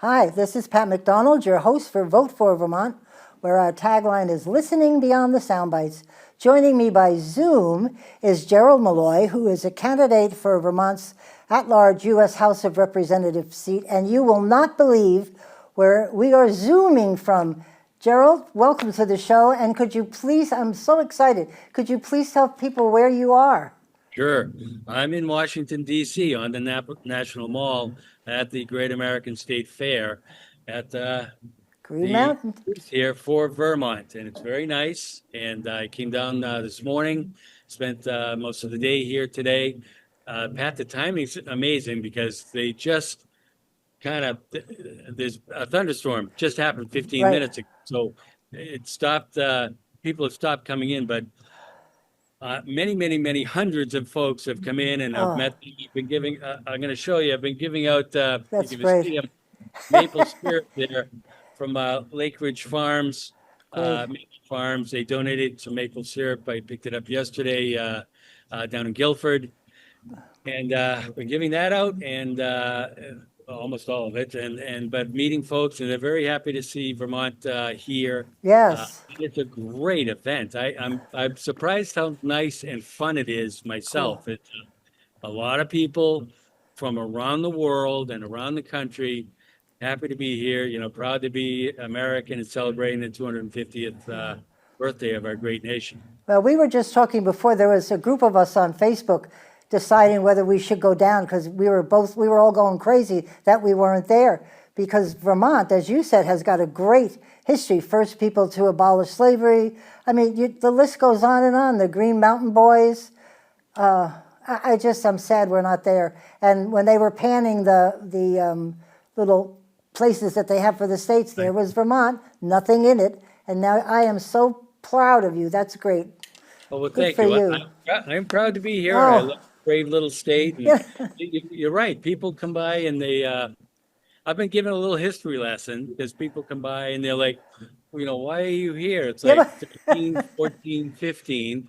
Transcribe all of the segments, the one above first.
Hi, this is Pat McDonald, your host for Vote for Vermont, where our tagline is Listening Beyond the Soundbites. Joining me by Zoom is Gerald Malloy, who is a candidate for Vermont's at-large U.S. House of Representatives seat, and you will not believe where we are Zooming from. Gerald, welcome to the show, and could you please, I'm so excited, could you please tell people where you are? Sure. I'm in Washington, D.C. on the National Mall at the Great American State Fair at Green the Mountain. booth here for Vermont. And it's very nice. And I came down this morning, spent most of the day here today. Pat, the timing's amazing because they just there's a thunderstorm just happened 15 Right. minutes ago. So it stopped, people have stopped coming in, but many hundreds of folks have come in and I've met. Been giving. I'm going to show you. I've been giving out. That's you can great. see maple syrup there from Lake Ridge Farms. Great. Maple Farms. They donated some maple syrup. I picked it up yesterday down in Guilford, and been giving that out and almost all of it. But meeting folks, and they're very happy to see Vermont here. Yes. It's a great event. I'm surprised how nice and fun it is myself. Cool. It's a lot of people from around the world and around the country. Happy to be here, proud to be American and celebrating the 250th birthday of our great nation. Well, we were just talking before, there was a group of us on Facebook deciding whether we should go down because we were all going crazy that we weren't there, because Vermont, as you said, has got a great history. First people to abolish slavery. I mean, the list goes on and on. The Green Mountain Boys. I'm sad we're not there. And when they were panning the little places that they have for the states, there was Vermont, nothing in it. And now I am so proud of you. That's great. Well, Good thank for you. you. I'm proud to be here. Oh. I love the brave little state. And Yeah. you're right. People come by and I've been given a little history lesson because people come by and they're like, why are you here? It's Yeah, like 13, 14, 15.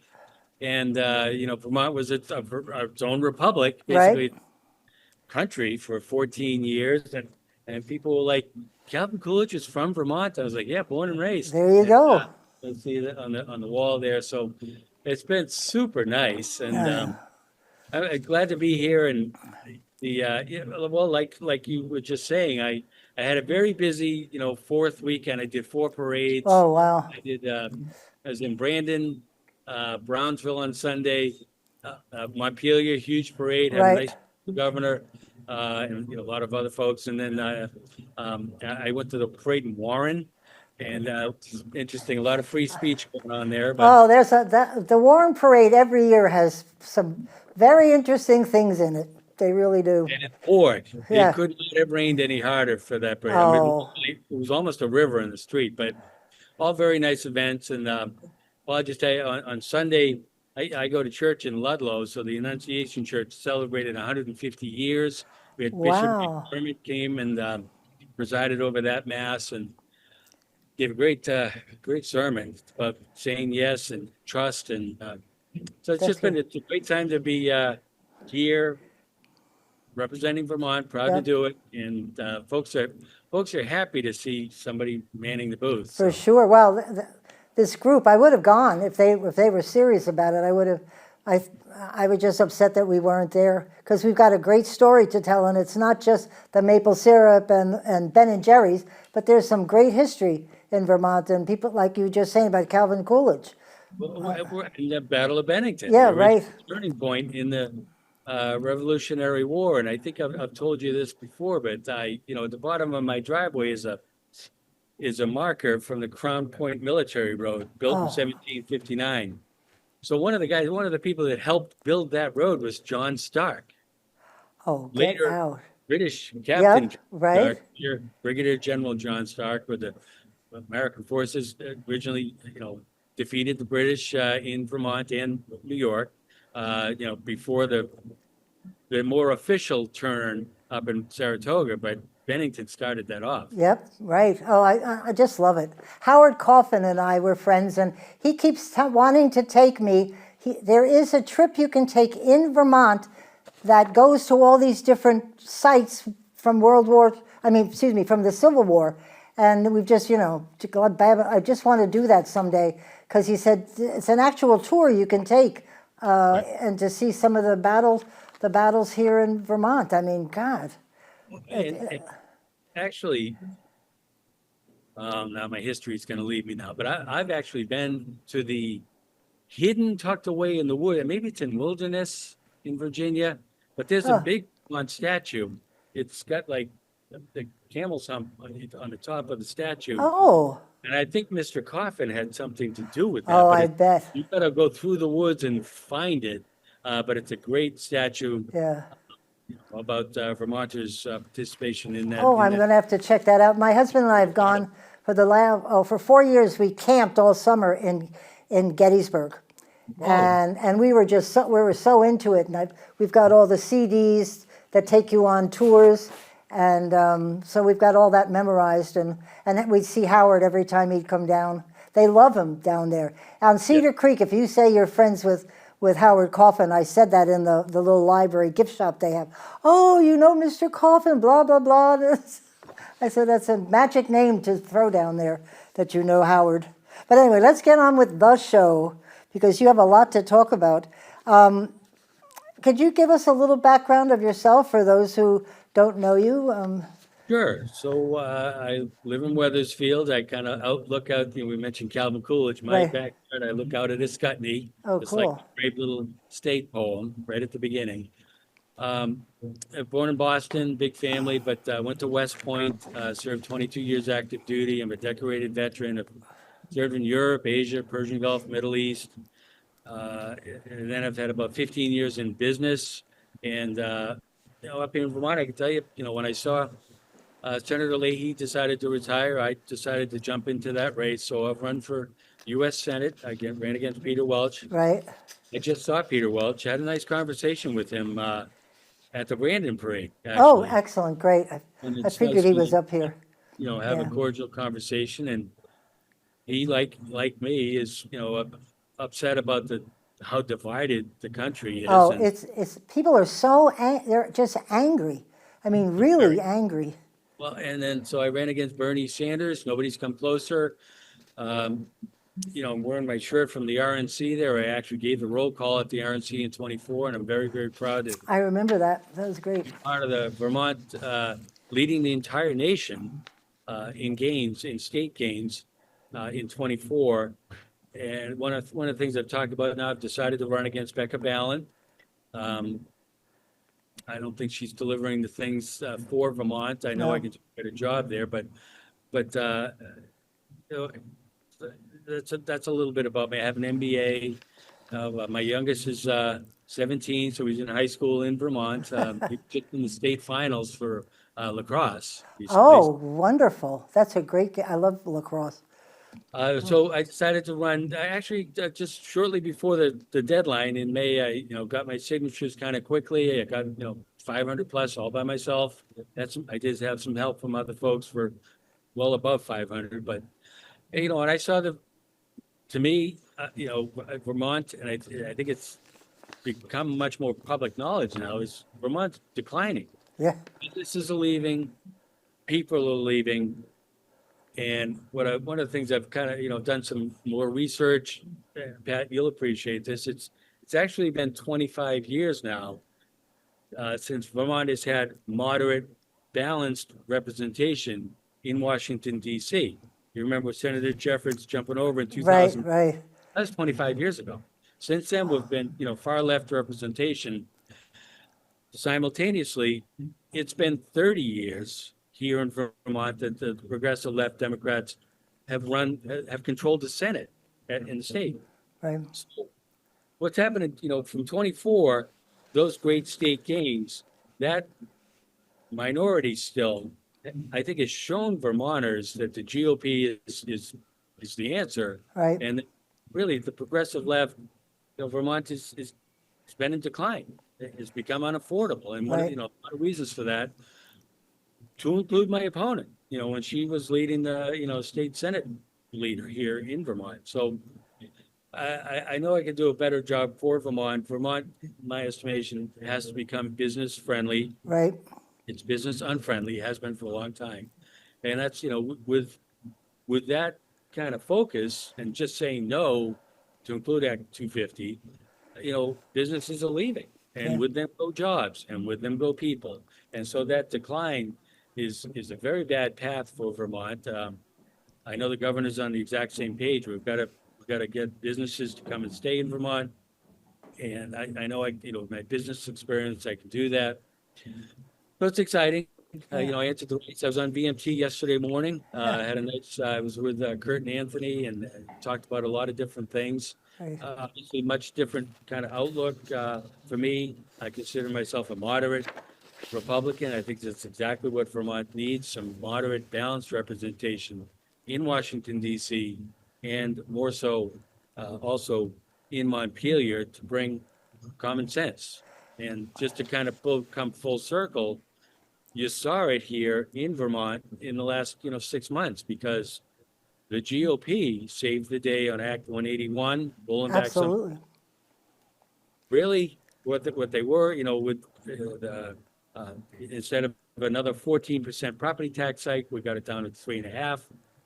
And, Vermont was its own republic, basically country for 14 years. And people were like, Calvin Coolidge is from Vermont. I was like, yeah, born and raised. There you go. Let's see that on the wall there. So it's been super nice. And I'm glad to be here. And like you were just saying, I had a very busy, fourth weekend. I did 4 parades. Oh, wow. I was in Brandon, Brownsville on Sunday, Montpelier, huge parade, had a Right. nice governor, and a lot of other folks. And then I went to the parade in Warren, and it's interesting, a lot of free speech going on there. But Oh, the Warren Parade every year has some very interesting things in it. They really do. and it poured. Yeah. It could not have rained any harder for that parade. Oh. It was almost a river in the street, but all very nice events. And I'll just tell you, on Sunday, I go to church in Ludlow, so the Annunciation Church celebrated 150 years. We had Wow. Bishop McDermott came and presided over that mass and gave a great sermon about saying yes and trust. And so it's it's a great time to be here representing Vermont, proud to Yep. do it. And folks are happy to see somebody manning the booth. For sure. Well, this group, I would have gone if they were serious about it. I was just upset that we weren't there because we've got a great story to tell, and it's not just the maple syrup and Ben and Jerry's, but there's some great history in Vermont and people like you just saying about Calvin Coolidge. We're in the Battle of Bennington. Yeah, the original right. Turning point in the Revolutionary War, and I think I've told you this before, but at the bottom of my driveway is a marker from the Crown Point Military Road, built in 1759. So one of the people that helped build that road was John Stark, Oh, get Later- out. British Captain Yep, right. Stark, Brigadier General John Stark with the American forces originally, defeated the British in Vermont and New York. Before the more official turn up in Saratoga, but Bennington started that off. Yep, right. Oh, I just love it. Howard Coffin and I were friends, and he keeps wanting to take me. There is a trip you can take in Vermont that goes to all these different sites from World War I mean, excuse me, from the Civil War. And we've just, I just want to do that someday because he said it's an actual tour you can take and to see some of the battles here in Vermont. I mean, God. And actually, now my history is going to leave me now, but I've actually been to the hidden, tucked away in the wood, and maybe it's in Wilderness in Virginia, but there's a Oh, big one statue. It's got like the camel's hump on the top of the statue. oh, And I think Mr. Coffin had something to do with oh, that, but I bet. you gotta go through the woods and find it. But it's a great statue Yeah. about Vermonters' participation in that. Oh, I'm going to have to check that out. My husband and I have gone for 4 years. We camped all summer in Gettysburg, and we were so into it. And we've got all the CDs that take you on tours, and so we've got all that memorized. And we'd see Howard every time he'd come down. They love him down there on Cedar Creek. If you say you're friends with Howard Coffin. I said that in the little library gift shop they have. Oh, you know Mr. Coffin, blah, blah, blah. I said, that's a magic name to throw down there, that you know Howard. But anyway, let's get on with the show, because you have a lot to talk about. Could you give us a little background of yourself for those who don't know you? Sure. So I live in Weathersfield. I kind of look out, we mentioned Calvin Coolidge, my Right. backyard. I look out at Escutney. Oh, It's like cool. a great little state poem right at the beginning. Born in Boston, big family, but went to West Point, served 22 years active duty. I'm a decorated veteran. I've served in Europe, Asia, Persian Gulf, Middle East. And then I've had about 15 years in business. And, up here in Vermont, I can tell you, when I saw Senator Leahy decided to retire, I decided to jump into that race. So I've run for U.S. Senate. I ran against Peter Welch. Right. I just saw Peter Welch, had a nice conversation with him at the Brandon Parade, Oh, actually. excellent. Great. And I it's figured nice he to, was up here. have a Yeah. cordial conversation. And he, like me, is, upset about how divided the country is. Oh, And it's people are they're just angry. I mean, really angry. well, and then so I ran against Bernie Sanders. Nobody's come closer. I'm wearing my shirt from the RNC there. I actually gave the roll call at the RNC in 24, and I'm very, very proud to I remember that. That was great. be part of the Vermont leading the entire nation in state gains in 24. And one of the things I've talked about now, I've decided to run against Becca Balint. I don't think she's delivering the things for Vermont. I know I No. can do a better job there, but you know, that's a little bit about me. I have an MBA. My youngest is 17, so he's in high school in Vermont. He picked in the state finals for lacrosse recently. Oh, wonderful. That's a great game. I love lacrosse. So I decided to run. I actually just shortly before the deadline in May, I got my signatures kind of quickly. I got 500 plus all by myself. I did have some help from other folks for well above 500, but and I saw to me, Vermont, and I think it's become much more public knowledge now, is Vermont's declining. Yeah. Businesses are leaving, people are leaving. And one of the things I've kind of, done some more research, Pat, you'll appreciate this. It's actually been 25 years now since Vermont has had moderate, balanced representation in Washington, D.C. You remember Senator Jeffords jumping over in Right, 2000? right. That was 25 years ago. Since then, we've been, far left representation. Simultaneously, it's been 30 years here in Vermont that the progressive left Democrats have controlled the Senate in the state. Right. So what's happening, from 24, those great state gains, that minority still, I think, has shown Vermonters that the GOP is the answer. Right. And really, the progressive left, Vermont has been in decline. It's become unaffordable. And Right. a lot of reasons for that, to include my opponent, when she was leading the, state Senate leader here in Vermont. So I know I can do a better job for Vermont. Vermont, in my estimation, has to become business friendly. Right. It's business unfriendly, has been for a long time. And that's, with that kind of focus and just saying no to include Act 250, businesses are leaving. Yeah. And with them go jobs, and with them go people. And so that decline is a very bad path for Vermont. I know the governor's on the exact same page. We've got to get businesses to come and stay in Vermont. And I know my business experience, I can do that. So it's exciting. I answered the race. I was on VMT yesterday morning. I had a nice, I was with Kurt and Anthony and talked about a lot of different things. Right. Obviously, much different kind of outlook for me. I consider myself a moderate Republican. I think that's exactly what Vermont needs, some moderate, balanced representation in Washington, D.C., and more so also in Montpelier to bring common sense. And just to kind of come full circle, you saw it here in Vermont in the last 6 months because the GOP saved the day on Act 181, rolling back some Absolutely. really what they were, with instead of another 14% property tax hike, we got it down to 3.5,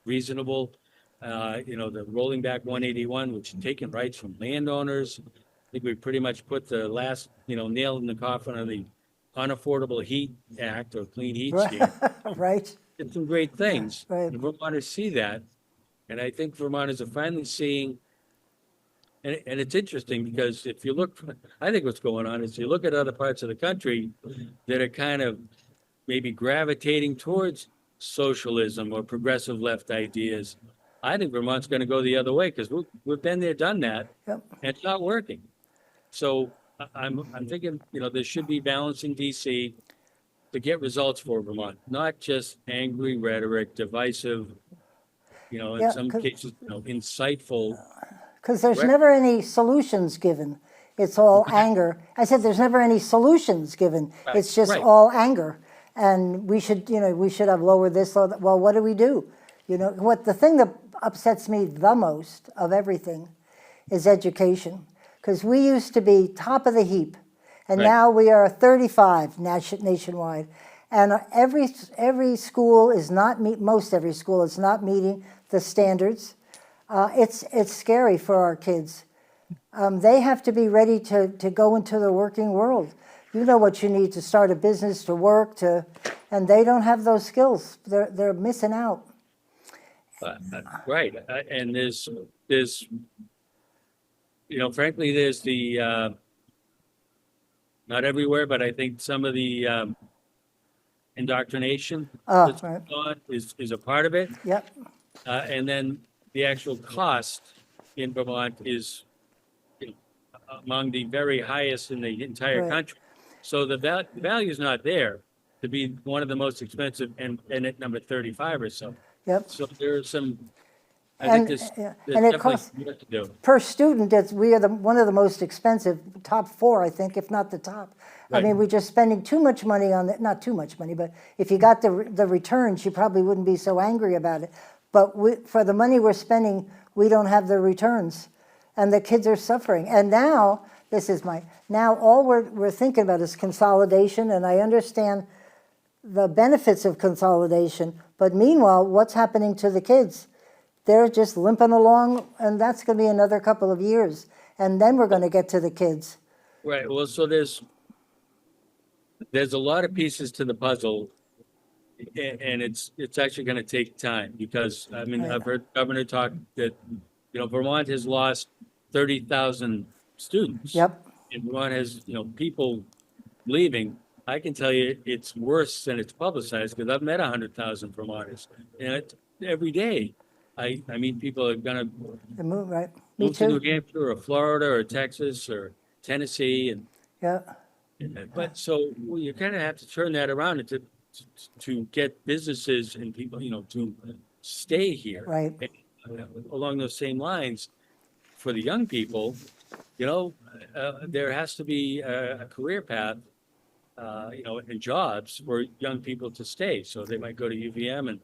reasonable. The rolling back 181, which is taking rights from landowners. I think we pretty much put the last, nail in the coffin on the Unaffordable Heat Act or Clean Heat Scheme. Right. Did some great things. Right. And Vermonters see that. And I think Vermonters are finally seeing, and it's interesting because if you look, I think what's going on is you look at other parts of the country that are kind of maybe gravitating towards socialism or progressive left ideas. I think Vermont's going to go the other way because we've been there, done that, Yep. and it's not working. So I'm thinking, there should be balance in DC to get results for Vermont, not just angry rhetoric, divisive, in Yeah, some cases, insightful. Because there's never any solutions given. It's all anger. I said there's never any solutions given. Right, It's just right. all anger. And we should have lowered this. Or that. Well, what do we do? The thing that upsets me the most of everything is education. Because we used to be top of the heap, and Right. now we are 35 nationwide. And every school is not most every school is not meeting the standards. It's scary for our kids. They have to be ready to go into the working world. You know what you need to start a business, to work, and they don't have those skills. They're missing out. Right. And there's, frankly, there's the, not everywhere, but I think some of the indoctrination that's Right. going on is a part of it. Yep. And then the actual cost in Vermont is among the very highest in the entire Right. country. So the value is not there to be one of the most expensive and at number 35 or so. Yep. So there's some, I And, think there's yeah, there's and it definitely costs- more to do. Per student, we are one of the most expensive, top 4, I think, if not the top. I Right. mean, we're just spending too much money on it. Not too much money, but if you got the returns, you probably wouldn't be so angry about it. But for the money we're spending, we don't have the returns, and the kids are suffering. And now, now all we're thinking about is consolidation, and I understand the benefits of consolidation, but meanwhile, what's happening to the kids? They're just limping along, and that's going to be another couple of years, and then we're going to get to the kids. Right. Well, so there's a lot of pieces to the puzzle, and it's actually going to take time because I mean Right. I've heard the governor talk that Vermont has lost 30,000 students. Yep. And Vermont has people leaving. I can tell you it's worse than it's publicized because I've met 100,000 Vermonters, and every day I meet people that are going to The move, right? Me move to New too. Hampshire or Florida or Texas or Tennessee and. Yeah. But so you kind of have to turn that around to get businesses and people, to stay here. Right. And, along those same lines, for the young people, there has to be a career path, and jobs for young people to stay. So they might go to UVM and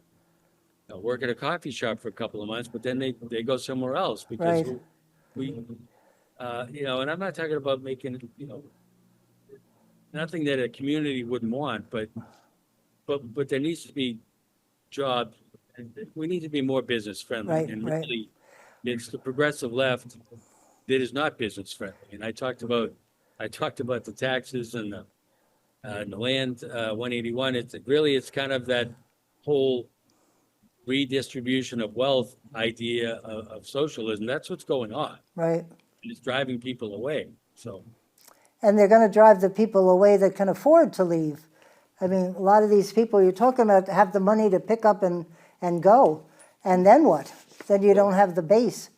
work at a coffee shop for a couple of months, but then they go somewhere else because Right. we and I'm not talking about making, nothing that a community wouldn't want, but but there needs to be jobs. And we need to be more business friendly. Right, And right. really, it's the progressive left that is not business friendly. And I talked about the taxes and the land 181. It's kind of that whole redistribution of wealth idea of socialism. That's what's going on. Right. And it's driving people away. So And they're going to drive the people away that can afford to leave. I mean, a lot of these people you're talking about have the money to pick up and go. And then what? Then you don't have the base.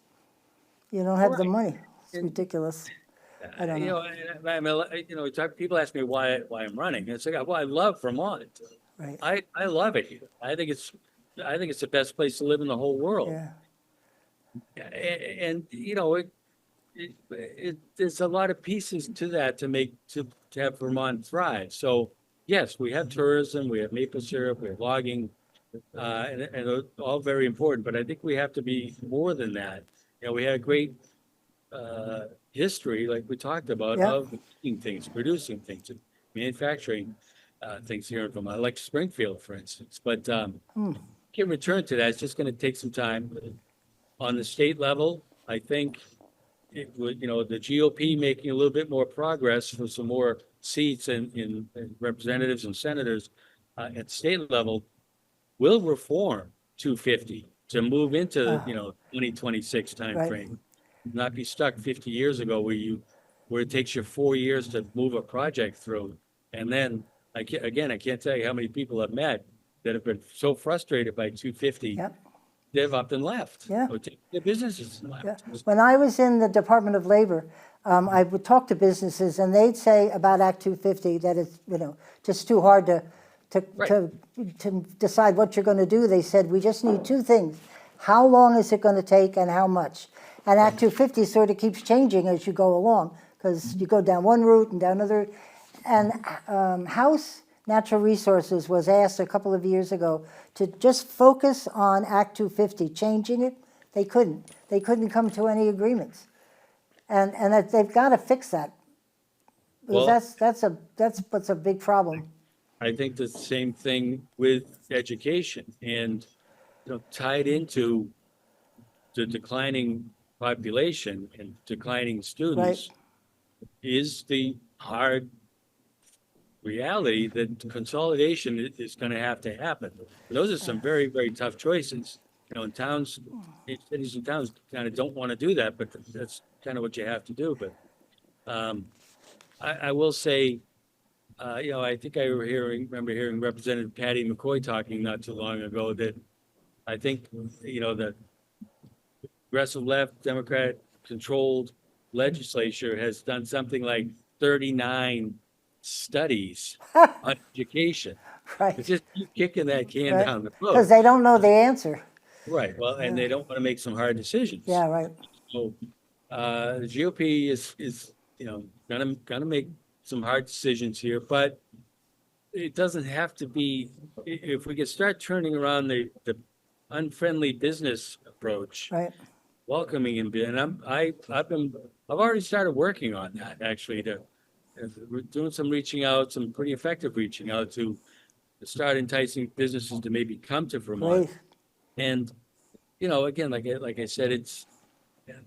You don't have the Right. money. It's ridiculous. I don't know. People ask me why I'm running. It's like, well, I love Vermont. Right. I love it here. I think it's the best place to live in the whole world. Yeah. And there's a lot of pieces to that to have Vermont thrive. So yes, we have tourism, we have maple syrup, we have logging, and they're all very important. But I think we have to be more than that. We had a great history, like we talked about, Yeah. of making things, producing things, manufacturing things here in Vermont, like Springfield, for instance. But can return to that. It's just going to take some time. On the state level, I think it would, the GOP making a little bit more progress for some more seats in representatives and senators at state level will reform 250 to move into, 2026 timeframe. Not be stuck 50 years ago where it takes you 4 years to move a project through. And then I can't tell you how many people I've met that have been so frustrated by 250, Yep. they've up and left. Yeah. Or taken their businesses and left. Yeah. When I was in the Department of Labor, I would talk to businesses, and they'd say about Act 250 that it's just too hard to decide what you're going to do. They said we just need two things: how long is it going to take, and how much. And Act 250 sort of keeps changing as you go along, because you go down one route and down another. And House Natural Resources was asked a couple of years ago to just focus on Act 250, changing it. They couldn't. They couldn't come to any agreements, and that they've got to fix that. Because Well, that's what's a big problem. I think the same thing with education and tied into the declining population and declining students is the hard reality that consolidation is going to have to happen. Those are some very, very tough choices. In cities and towns kind of don't want to do that, but that's kind of what you have to do. But I will say, I think I remember hearing Representative Patty McCoy talking not too long ago that I think, the progressive left, Democrat-controlled legislature has done something like 39 studies on education. Right. It's just keep kicking that can down the road. Because they don't know the answer. Right. Well, and they don't want to make some hard decisions. Yeah, right. So the GOP is gonna make some hard decisions here, but it doesn't have to be. If we could start turning around the unfriendly business approach, Right. welcoming and I've already started working on that actually. We're doing some reaching out, some pretty effective reaching out to start enticing businesses to maybe come to Vermont. Great. And again, like I said,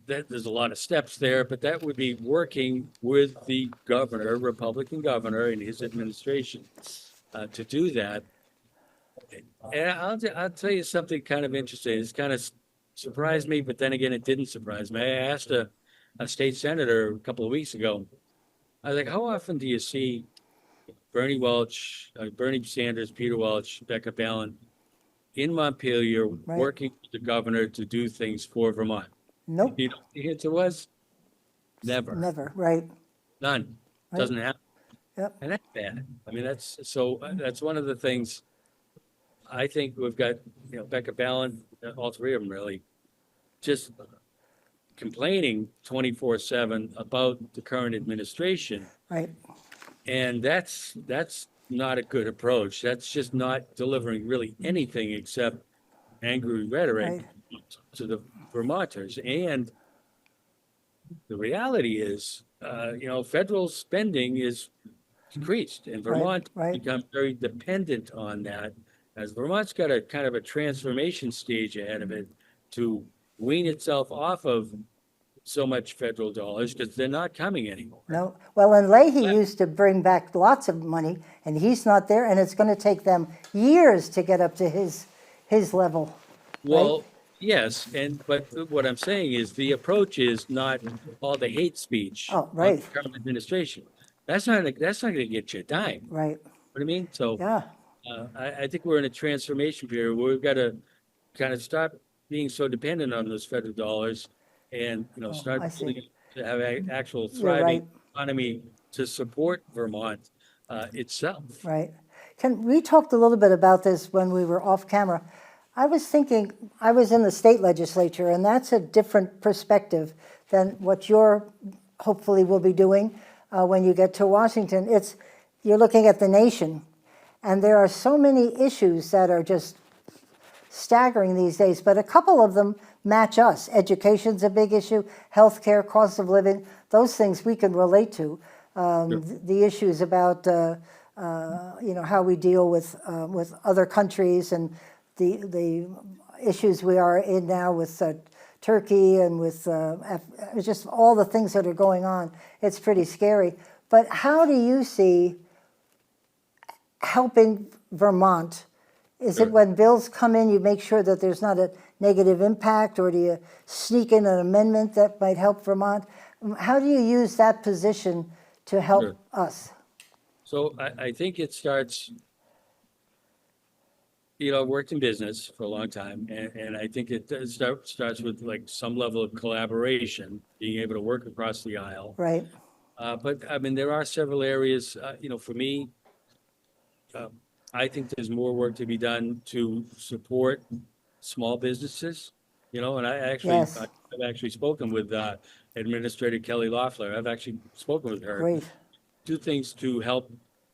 there's a lot of steps there, but that would be working with the governor, Republican governor, and his administration to do that. And I'll tell you something kind of interesting. It's kind of surprised me, but then again, it didn't surprise me. I asked a state senator a couple of weeks ago. I was like, how often do you see Bernie Sanders, Peter Welch, Becca Balint in Montpelier working with the governor to do things for Vermont? Nope. You know, the answer was never. Never. Right. None. Right. Doesn't happen. Yep. And that's bad. I mean, that's one of the things I think we've got, Becca Balint, all three of them really, just complaining 24/7 about the current administration. Right. And that's not a good approach. That's just not delivering really anything except angry rhetoric to the Vermonters. And the reality is, federal spending is decreased, and Right, Vermont right. becomes very dependent on that, as Vermont's got a kind of a transformation stage ahead of it to wean itself off of so much federal dollars because they're not coming anymore. No, well, and Leahy But- used to bring back lots of money, and he's not there, and it's going to take them years to get up to his level. Well, yes, but what I'm saying is the approach is not all the hate speech Oh, on right. the current administration. That's not going to get you a dime. Right. What I mean? So Yeah. I think we're in a transformation period where we've got to kind of stop being so dependent on those federal dollars and, I start see. building to have an actual You're right. thriving economy to support Vermont itself. Right. We talked a little bit about this when we were off camera. I was thinking, I was in the state legislature, and that's a different perspective than what you're hopefully will be doing when you get to Washington. You're looking at the nation, and there are so many issues that are just staggering these days, but a couple of them match us. Education's a big issue, healthcare, cost of living, those things we can relate to. Sure. The issues about how we deal with other countries and the issues we are in now with Turkey and with just all the things that are going on. It's pretty scary. But how do you see helping Vermont? Is it when bills come in, you make sure that there's not a negative impact, or do you sneak in an amendment that might help Vermont? How do you use that position to help Sure. us? So I think it starts, I've worked in business for a long time, and I think it starts with like some level of collaboration, being able to work across the aisle. Right, But I mean, there are several areas, for me, I think there's more work to be done to support small businesses, and Yes. I've actually spoken with Administrator Kelly Loeffler. I've actually spoken with her. great, Do things to help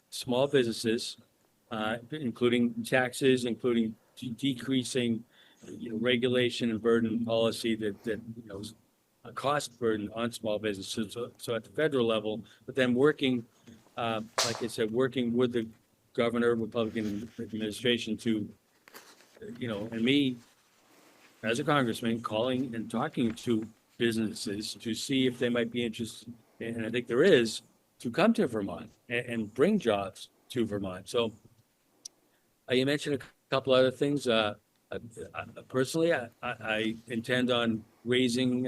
small businesses, including taxes, including decreasing, regulation and burden policy that is a cost burden on small businesses. So at the federal level, but then working, like I said, working with the governor, Republican administration to, and me as a congressman, calling and talking to businesses to see if they might be interested, and I think there is, to come to Vermont and bring jobs to Vermont. So you mentioned a couple other things. Personally, I intend on raising,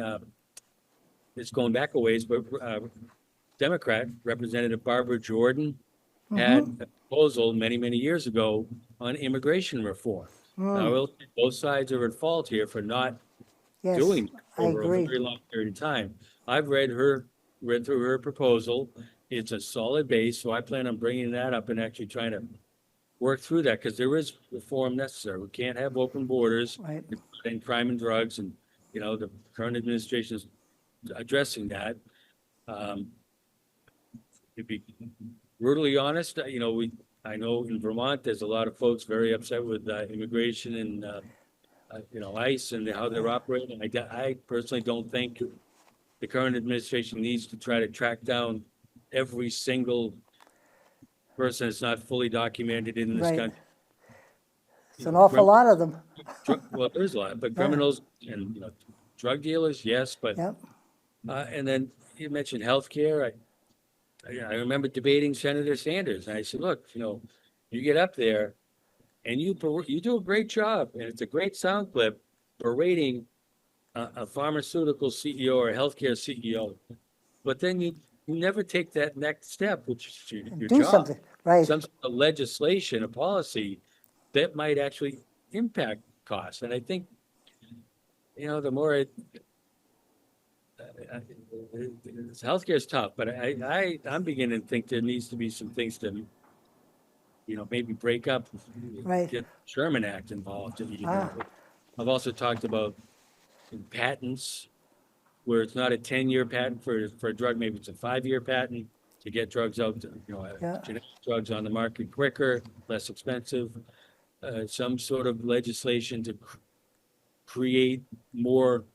it's going back a ways, but Democrat Representative Barbara Jordan had a proposal many, many years ago on immigration reform. Now, I will say both sides are at fault here for not yes, doing I over a agree. very long period of time. I've read through her proposal. It's a solid base, so I plan on bringing that up and actually trying to work through that, because there is reform necessary. We can't have open borders Right, and crime and drugs, and, the current administration is addressing that. To be brutally honest, I know in Vermont, there's a lot of folks very upset with immigration and, ICE and how they're operating. I personally don't think the current administration needs to try to track down every single person that's not fully documented in this Right. country. it's an awful lot of them. Well, there's a lot, but criminals and, drug dealers, yes, but, Yep, and then you mentioned healthcare. I remember debating Senator Sanders, and I said, look, you get up there and you do a great job, and it's a great sound clip berating a pharmaceutical CEO or a healthcare CEO, but then you never take that next step, which is your do job. something, right, Some sort of legislation, a policy that might actually impact costs. And I think, the more healthcare is tough, but I'm beginning to think there needs to be some things to, maybe break up, Right. get Sherman Act involved. Ah. I've also talked about patents, where it's not a 10-year patent for a drug, maybe it's a 5-year patent to get drugs out, Yeah. genetic drugs on the market quicker, less expensive. Some sort of legislation to create more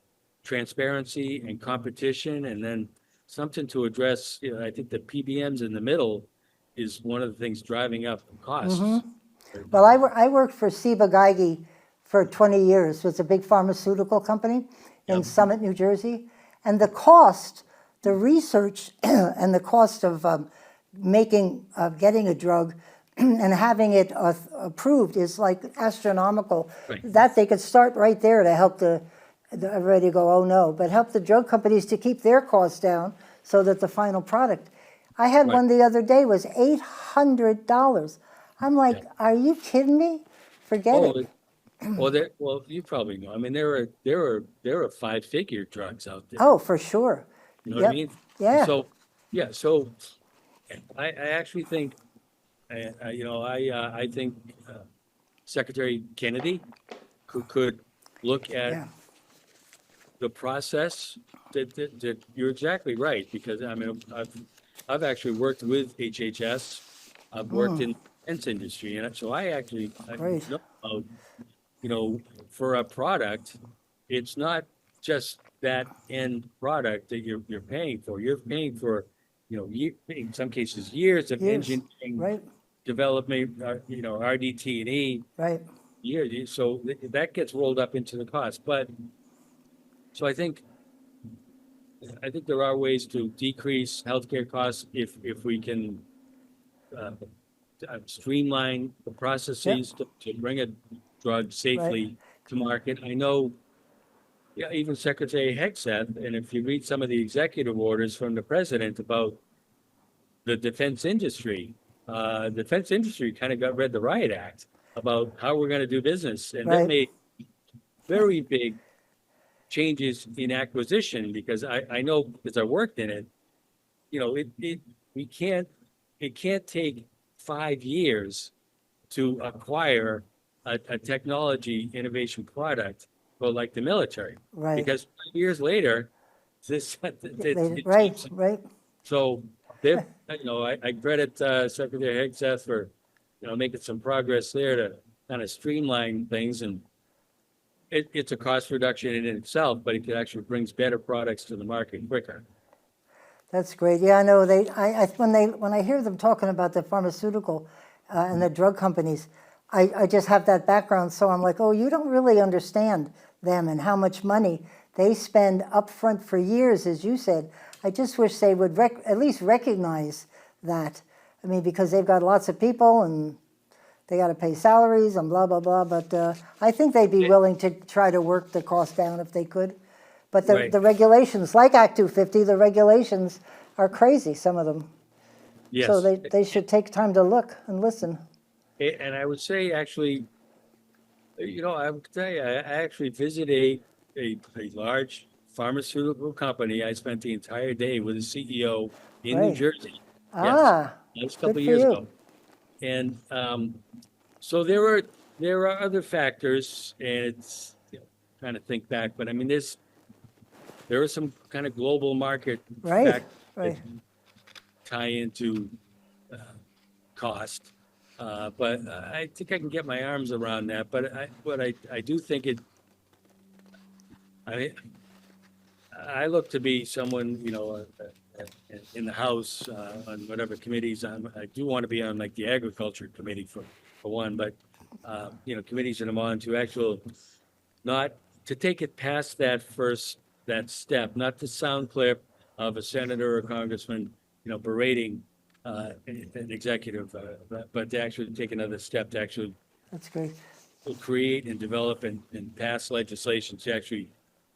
transparency and competition, and then something to address, I think the PBMs in the middle is one of the things driving up costs. Well, I worked for Ciba Geigy for 20 years. It was a big pharmaceutical company in Yep. Summit, New Jersey. And the cost, the research and the cost of getting a drug and having it approved is like astronomical. Right. That they could start right there to help everybody go, oh no, but help the drug companies to keep their costs down so that the final product. I had Right. one the other day was $800. I'm like, are you kidding me? Forget it. Well, you probably know. I mean, there are five-figure drugs out there. Oh, for sure. You know what I Yep. mean? Yeah. So, yeah. So, I actually think, I think Secretary Kennedy could look at Yeah. the process. That you're exactly right, because I mean, I've actually worked with HHS. I've worked in the defense industry, and so I Great. know about, for a product, it's not just that end product that you're paying for. You're paying for, in some cases, years of Years. engineering, Right. development, RDT&E, Right. years. So that gets rolled up into the cost. But so I think there are ways to decrease healthcare costs if we can uh, streamline the processes to bring a drug safely to market. I know, yeah, even Secretary Hegseth, and if you read some of the executive orders from the president about the defense industry kind of read the Riot Act about how we're going to do business, and that Right. made very big changes in acquisition, because I know, because I worked in it, it can't take 5 years to acquire a technology innovation product for like the military. Right. Because 5 years later, it Right. keeps. Right. So I credit Secretary Hegseth for, making some progress there to kind of streamline things, and it's a cost reduction in itself, but it actually brings better products to the market quicker. That's great. Yeah, I know when I hear them talking about the pharmaceutical and the drug companies, I just have that background, so I'm like, oh, you don't really understand them and how much money they spend up front for years, as you said. I just wish they would at least recognize that. I mean, because they've got lots of people and they got to pay salaries and blah, blah, blah. But I think they'd be willing to try to work the cost down if they could. But Right. the regulations, like Act 250, the regulations are crazy, some of them. Yes. So they should take time to look and listen. And I would say, actually, I would tell you, I actually visited a large pharmaceutical company. I spent the entire day with the CEO in New Right. Jersey. Ah, Yes, just a good couple of for years you. ago. And so there are other factors, and it's, trying to think back, but I mean, there are some kind of global market Right, factors right. that tie into cost. But I think I can get my arms around that. But I do think I look to be someone, in the House, on whatever committees. I do want to be on like the Agriculture Committee for one, but, committees that I'm on not to take it past that step, not to sound clip of a senator or congressman, berating an executive, but to actually take another step to actually That's great. create and develop and pass legislation to actually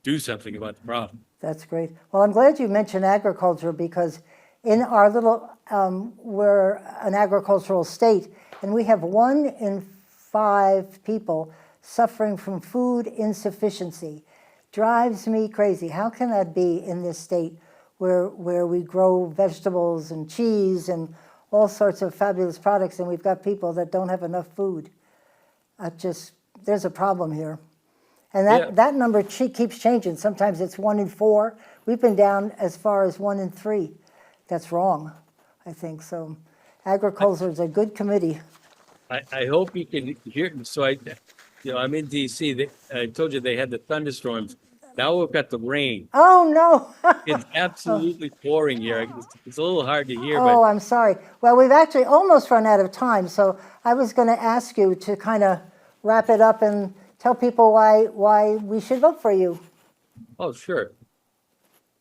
do something about the problem. That's great. Well, I'm glad you mentioned agriculture because in our little, we're an agricultural state, and we have 1 in 5 people suffering from food insufficiency. Drives me crazy. How can that be in this state where we grow vegetables and cheese and all sorts of fabulous products, and we've got people that don't have enough food? There's a problem here. And that number keeps changing. Sometimes it's 1 in 4. We've been down as far as 1 in 3. That's wrong, I think. So agriculture is a good committee. I hope you can hear. So I'm in DC. I told you they had the thunderstorms Now we've got the rain. Oh, no. It's absolutely pouring here. It's a little hard to hear, Oh, but I'm sorry. Well, we've actually almost run out of time, so I was going to ask you to kind of wrap it up and tell people why we should vote for you. oh, sure.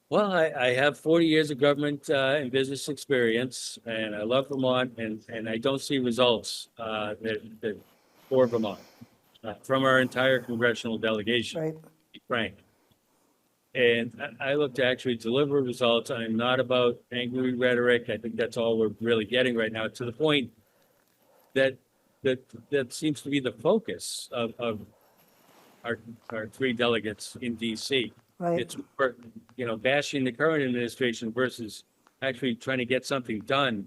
Well, I have 40 years of government and business experience, and I love Vermont, and I don't see results that for Vermont from our entire congressional delegation, Right. to be frank. And I look to actually deliver results. I'm not about angry rhetoric. I think that's all we're really getting right now, to the point that that seems to be the focus of our three delegates in DC. Right. It's, bashing the current administration versus actually trying to get something done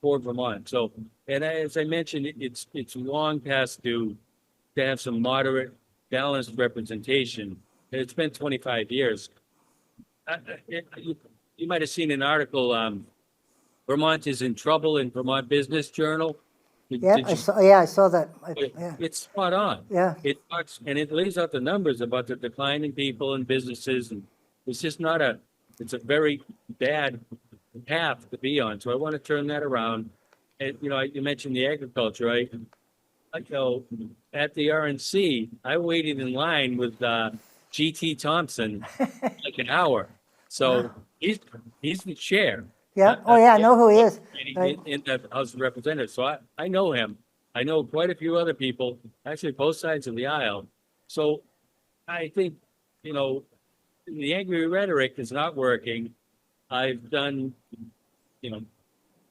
for Vermont. So, and as I mentioned, it's long past due to have some moderate, balanced representation. And it's been 25 years. You might have seen an article, Vermont is in trouble in Vermont Business Journal. Yeah, Did you- I saw that. Yeah. It's spot on. Yeah. It talks, and it lays out the numbers about the decline in people and businesses, and it's just not it's a very bad path to be on. So I want to turn that around. And, you mentioned the agriculture, right? At the RNC, I waited in line with GT Thompson like an hour. So he's the chair. Yeah. Oh, yeah, I know who he is. Right. In the House of Representatives. So I know him. I know quite a few other people, actually both sides of the aisle. So I think, the angry rhetoric is not working. I've done,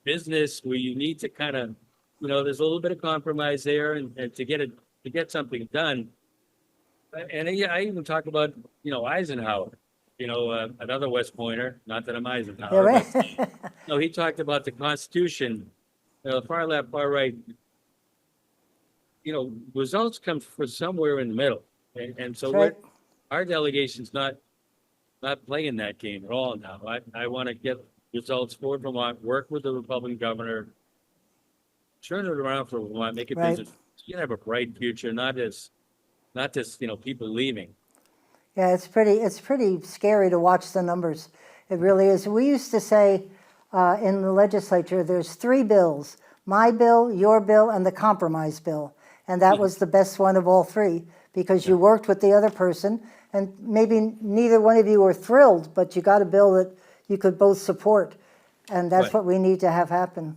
business where you need to kind of, there's a little bit of compromise there and to get something done. And I even talk about, Eisenhower, another West Pointer, not that I'm Yeah, Eisenhower, right. but, he talked about the Constitution, far left, far right. Results come from somewhere in the middle. And so That's right. our delegation's not playing that game at all now. I want to get results for Vermont, work with the Republican governor, turn it around for Vermont, make it Right. business. You can have a bright future, not just people leaving. Yeah, it's pretty scary to watch the numbers. It really is. We used to say in the legislature, there's three bills: my bill, your bill, and the compromise bill. And that was the best one of all three because you worked with the other person, and maybe neither one of you were thrilled, but you got a bill that you could both support, and that's Right. what we need to have happen.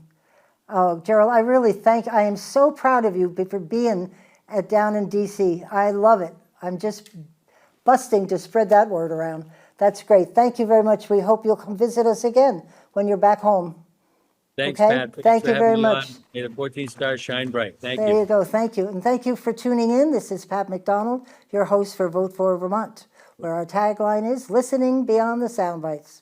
Gerald, I am so proud of you for being down in DC. I love it. I'm just busting to spread that word around. That's great. Thank you very much. We hope you'll come visit us again when you're back home. Thanks, Okay. Pat. Thanks Thank for you having very me much. on. May the 14 stars shine bright. Thank There you. you go. Thank you. And thank you for tuning in. This is Pat McDonald, your host for Vote for Vermont, where our tagline is listening beyond the sound bites.